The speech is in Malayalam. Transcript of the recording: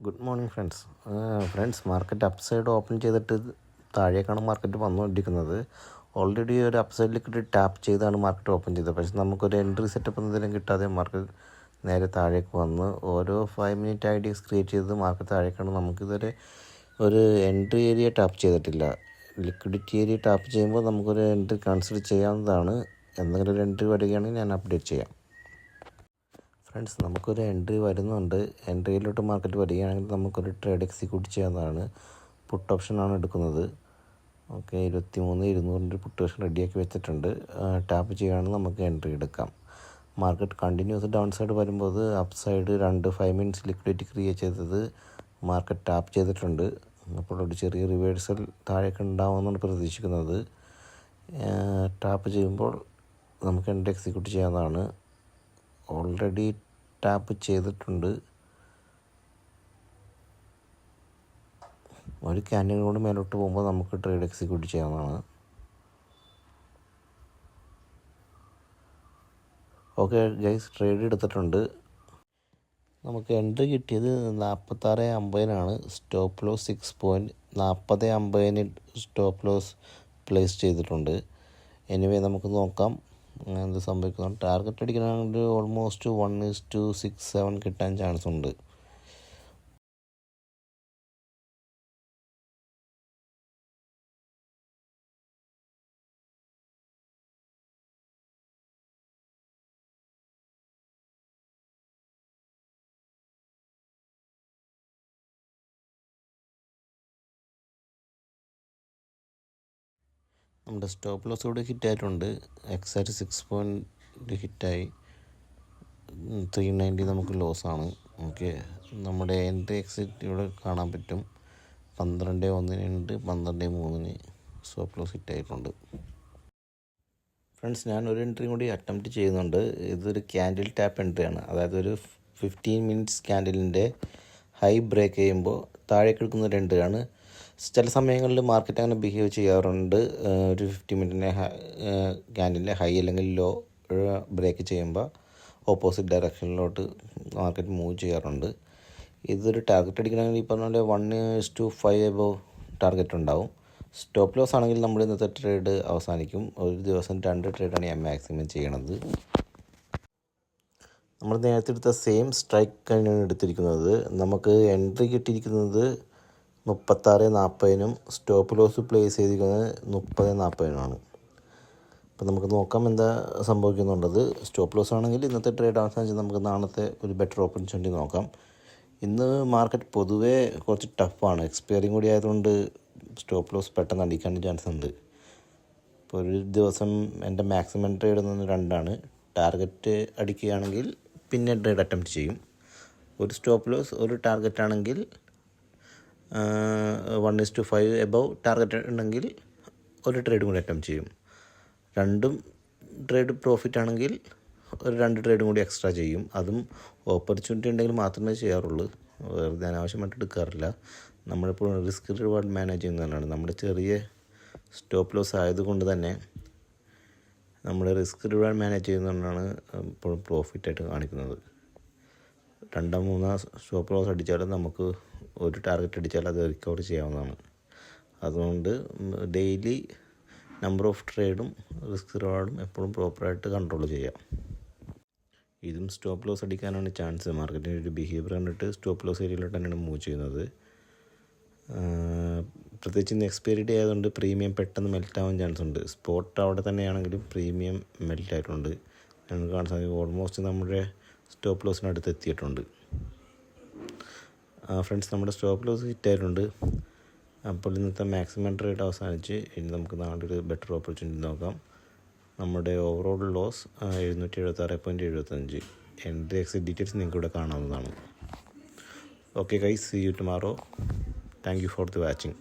Good morning friends. Market up side open ചെയ്തിട്ട് താഴേക്കാണ് മാർക്കറ്റ് വന്നുകൊണ്ടിരിക്കുന്നത്. ഓൾറെഡി ഒരു അപ്പ് സൈഡിലേക്ക് ടാപ്പ് ചെയ്താണ് മാർക്കറ്റ് ഓപ്പൺ ചെയ്തത്. പക്ഷേ നമുക്കൊരു എൻട്രി സെറ്റപ്പ് എന്തെങ്കിലും കിട്ടാതെ മാർക്കറ്റ് നേരെ താഴേക്ക് വന്ന് ഓരോ 5 മിനിറ്റ് ഐഡിയസ് ക്രിയേറ്റ് ചെയ്ത് മാർക്കറ്റ് താഴേക്കാണ്. നമുക്കിതുവരെ ഒരു എൻട്രി ഏരിയ ടാപ്പ് ചെയ്തിട്ടില്ല. ലിക്വിഡിറ്റി ഏരിയ ടാപ്പ് ചെയ്യുമ്പോൾ നമുക്കൊരു എൻട്രി കൺസിഡർ ചെയ്യാവുന്നതാണ്. എന്തെങ്കിലും ഒരു എൻട്രി വരികയാണെങ്കിൽ ഞാൻ അപ്ഡേറ്റ് ചെയ്യാം. ഫ്രണ്ട്സ്, നമുക്കൊരു എൻട്രി വരുന്നുണ്ട്. എൻട്രിയിലോട്ട് മാർക്കറ്റ് വരികയാണെങ്കിൽ നമുക്കൊരു ട്രേഡ് എക്സിക്യൂട്ട് ചെയ്യാവുന്നതാണ്. പുട്ട് ഓപ്ഷനാണ് എടുക്കുന്നത്. ഓക്കെ, 23,200 പുട്ട് ഓപ്ഷൻ റെഡിയാക്കി വെച്ചിട്ടുണ്ട്. ടാപ്പ് ചെയ്യുകയാണെങ്കിൽ നമുക്ക് എൻട്രി എടുക്കാം. മാർക്കറ്റ് കണ്ടിന്യൂസ് ഡൗൺ സൈഡ് വരുമ്പോൾ up side 5 minutes liquidity create ചെയ്തത് മാർക്കറ്റ് ടാപ്പ് ചെയ്തിട്ടുണ്ട്. അപ്പോൾ ഒരു ചെറിയ റിവേഴ്സൽ താഴേക്ക് ഉണ്ടാവുമെന്നാണ് പ്രതീക്ഷിക്കുന്നത്. ടാപ്പ് ചെയ്യുമ്പോൾ നമുക്ക് എൻട്രി എക്സിക്യൂട്ട് ചെയ്യാവുന്നതാണ്. ഓൾറെഡി ടാപ്പ് ചെയ്തിട്ടുണ്ട്. ഒരു ക്യാൻഡിൽ കൂടി മേലോട്ട് പോകുമ്പോൾ നമുക്ക് ട്രേഡ് എക്സിക്യൂട്ട് ചെയ്യാവുന്നതാണ്. ഓക്കെ ഗൈസ്, ട്രേഡ് എടുത്തിട്ടുണ്ട്. നമുക്ക് എൻട്രി കിട്ടിയത് 46.50 stop loss 6 point 40.50 stop loss place ചെയ്തിട്ടുണ്ട്. എനിവേ നമുക്ക് നോക്കാം എന്ത് സംഭവിക്കുന്നു. ടാർഗറ്റ് അടിക്കണമെങ്കിൽ ഓൾമോസ്റ്റ് 1:67 കിട്ടാൻ ചാൻസ് ഉണ്ട്. നമ്മുടെ സ്റ്റോപ്പ് ലോസ് ഇവിടെ ഹിറ്റായിട്ടുണ്ട്. എക്സാക്റ്റ് 6 പോയിൻറ്റ് ഹിറ്റായി. 390 നമുക്ക് ലോസാണ്. ഓക്കെ, നമ്മുടെ എൻട്രി എക്സിറ്റ് ഇവിടെ കാണാൻ പറ്റും. 12:01 12:03 സ്റ്റോപ്പ് ലോസ് ഹിറ്റായിട്ടുണ്ട്. ഫ്രണ്ട്സ്, ഞാൻ ഒരു എൻട്രി കൂടി അറ്റംപ്റ്റ് ചെയ്യുന്നുണ്ട്. ഇതൊരു ക്യാൻഡിൽ ടാപ്പ് എൻട്രിയാണ്. അതായത് ഒരു 15 മിനിറ്റ്സ് ക്യാൻഡിലിൻ്റെ ഹൈ ബ്രേക്ക് ചെയ്യുമ്പോൾ താഴേക്ക് എടുക്കുന്ന ഒരു എൻട്രിയാണ്. ചില സമയങ്ങളിൽ മാർക്കറ്റ് അങ്ങനെ ബിഹേവ് ചെയ്യാറുണ്ട്. ഒരു 50 മിനിറ്റിൻ്റെ ക്യാൻഡിലിൻ്റെ ഹൈ അല്ലെങ്കിൽ ലോ ബ്രേക്ക് ചെയ്യുമ്പോൾ ഓപ്പോസിറ്റ് ഡയറക്ഷനിലോട്ട് മാർക്കറ്റ് മൂവ് ചെയ്യാറുണ്ട്. ഇതൊരു ടാർഗറ്റ് അടിക്കണമെങ്കിൽ ഈ പറഞ്ഞ 1:5 എബോവ് ടാർഗറ്റ് ഉണ്ടാവും. സ്റ്റോപ്പ് ലോസ് ആണെങ്കിൽ നമ്മൾ ഇന്നത്തെ ട്രേഡ് അവസാനിക്കും. ഒരു ദിവസം 2 ട്രേഡാണ് ഞാൻ മാക്സിമം ചെയ്യണത്. നമ്മൾ നേരത്തെ എടുത്ത സെയിം സ്ട്രൈക്ക് തന്നെയാണ് എടുത്തിരിക്കുന്നത്. നമുക്ക് എൻട്രി കിട്ടിയിരിക്കുന്നത് 36.40 സ്റ്റോപ്പ് ലോസ് പ്ലേസ് ചെയ്തിരിക്കുന്നത് 30.40 അപ്പോൾ നമുക്ക് നോക്കാം എന്താ സംഭവിക്കുന്നുള്ളത്. സ്റ്റോപ്പ് ലോസ് ആണെങ്കിൽ ഇന്നത്തെ ട്രേഡ് അവസാനിച്ച് നമുക്ക് നാളത്തെ ഒരു ബെറ്റർ ഓപ്പർച്യൂണിറ്റി നോക്കാം. ഇന്ന് മാർക്കറ്റ് പൊതുവേ കുറച്ച് ടഫാണ്. എക്സ്പയറിങ് കൂടി ആയതുകൊണ്ട് സ്റ്റോപ്പ് ലോസ് പെട്ടെന്ന് അടിക്കാൻ ചാൻസ് ഉണ്ട്. ഇപ്പോൾ ഒരു ദിവസം എൻ്റെ മാക്സിമം ട്രേഡ് 2 ടാർഗറ്റ് അടിക്കുകയാണെങ്കിൽ പിന്നെ ട്രേഡ് അറ്റംപ്റ്റ് ചെയ്യും. ഒരു സ്റ്റോപ്പ് ലോസ് ഒരു ടാർഗറ്റ് ആണെങ്കിൽ 1:5 എബവ് ടാർഗറ്റ് ഉണ്ടെങ്കിൽ ഒരു ട്രേഡ് കൂടി അറ്റംപ്റ്റ് ചെയ്യും. 2 ട്രേഡ് പ്രോഫിറ്റ് ആണെങ്കിൽ ഒരു 2 ട്രേഡും കൂടി എക്സ്ട്രാ ചെയ്യും. അതും ഓപ്പർച്യൂണിറ്റി ഉണ്ടെങ്കിൽ മാത്രമേ ചെയ്യാറുള്ളൂ. വെറുതെ അനാവശ്യമായിട്ട് എടുക്കാറില്ല. നമ്മളിപ്പോൾ റിസ്ക് റിവാർഡ് മാനേജ് ചെയ്യുന്നതാണ്. നമ്മുടെ ചെറിയ സ്റ്റോപ്പ് ലോസ് ആയതുകൊണ്ട് തന്നെ നമ്മൾ റിസ്ക് റിവാർഡ് മാനേജ് ചെയ്യുന്നതുകൊണ്ടാണ് ഇപ്പോഴും പ്രോഫിറ്റായിട്ട് കാണിക്കുന്നത്. 2-3 സ്റ്റോപ്പ് ലോസ് അടിച്ചാലും നമുക്ക് ഒരു ടാർഗറ്റ് അടിച്ചാൽ അത് റിക്കവർ ചെയ്യാവുന്നതാണ്. അതുകൊണ്ട് ഡെയിലി നമ്പർ ഓഫ് ട്രേഡും റിസ്ക് റിവാർഡും എപ്പോഴും പ്രോപ്പറായിട്ട് കൺട്രോൾ ചെയ്യാം. ഇതും സ്റ്റോപ്പ് ലോസ് അടിക്കാനാണ് ചാൻസ്. മാർക്കറ്റിൻ്റെ ഒരു ബിഹേവിയർ കണ്ടിട്ട് സ്റ്റോപ്പ് ലോസ് ഏരിയയിലോട്ട് തന്നെയാണ് മൂവ് ചെയ്യുന്നത്. പ്രത്യേകിച്ച് ഇന്ന് എക്സ്പയറി ഡേ ആയതുകൊണ്ട് പ്രീമിയം പെട്ടെന്ന് മെൽറ്റാവാൻ ചാൻസ് ഉണ്ട്. സ്പോട്ട് അവിടെ തന്നെയാണെങ്കിലും പ്രീമിയം മെൽറ്റായിട്ടുണ്ട്. നമുക്ക് കാണാൻ സാധിക്കും ഓൾമോസ്റ്റ് നമ്മുടെ സ്റ്റോപ്പ് ലോസിനടുത്ത് എത്തിയിട്ടുണ്ട്. ഫ്രണ്ട്സ്, നമ്മുടെ സ്റ്റോപ്പ് ലോസ് ഹിറ്റായിട്ടുണ്ട്. അപ്പോൾ ഇന്നത്തെ മാക്സിമം ട്രേഡ് അവസാനിച്ച് ഇനി നമുക്ക് നാളെ ഒരു ബെറ്റർ ഓപ്പർച്യൂണിറ്റി നോക്കാം. നമ്മുടെ ഓവറോൾ ലോസ് 776.75. എൻ്റെ എക്സിറ്റ് ഡീറ്റെയിൽസ് നിങ്ങൾക്ക് ഇവിടെ കാണാവുന്നതാണ്. Okay guys, see you tomorrow. Thank you for the watching.